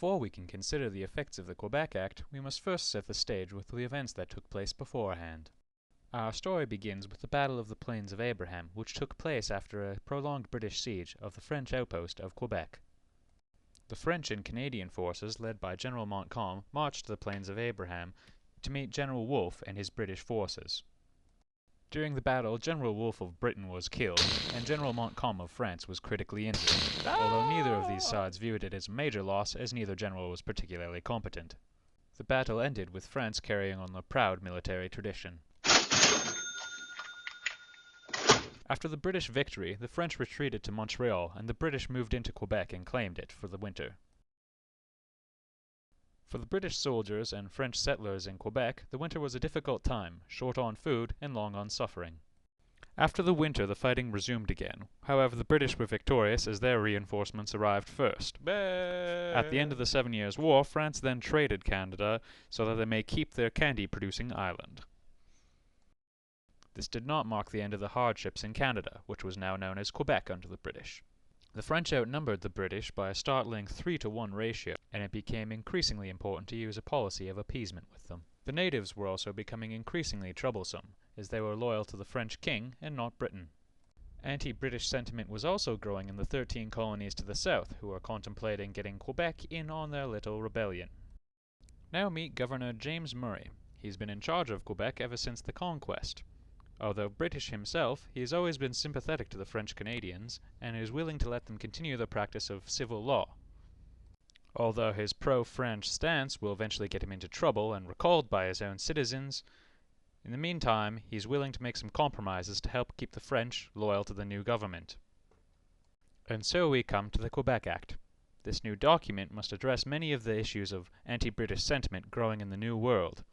Before we can consider the effects of the Quebec Act, we must first set the stage with the events that took place beforehand. Our story begins with the Battle of the Plains of Abraham, which took place after a prolonged British siege of the French outpost of Quebec. The French and Canadian forces, led by General Montcalm, marched to the Plains of Abraham to meet General Wolfe and his British forces. During the battle, General Wolfe of Britain was killed, and General Montcalm of France was critically injured, although neither of these sides viewed it as a major loss, as neither general was particularly competent. The battle ended with France carrying on the proud military tradition. After the British victory, the French retreated to Montreal, and the British moved into Quebec and claimed it for the winter. For the British soldiers and French settlers in Quebec, the winter was a difficult time, short on food and long on suffering. After the winter, the fighting resumed again. However, the British were victorious as their reinforcements arrived first. At the end of the 7 Years' War, France then traded Canada so that they may keep their candy-producing island. This did not mark the end of the hardships in Canada, which was now known as Quebec under the British. The French outnumbered the British by a startling 3-to-1 ratio, and it became increasingly important to use a policy of appeasement with them. The natives were also becoming increasingly troublesome, as they were loyal to the French king and not Britain. Anti-British sentiment was also growing in the 13 colonies to the south, who were contemplating getting Quebec in on their little rebellion. Now meet Governor James Murray. He's been in charge of Quebec ever since the conquest. Although British himself, he has always been sympathetic to the French Canadians, and is willing to let them continue the practice of civil law. Although his pro-French stance will eventually get him into trouble and recalled by his own citizens, in the meantime, he's willing to make some compromises to help keep the French loyal to the new government. And so we come to the Quebec Act. This new document must address many of the issues of anti-British sentiment growing in the New World,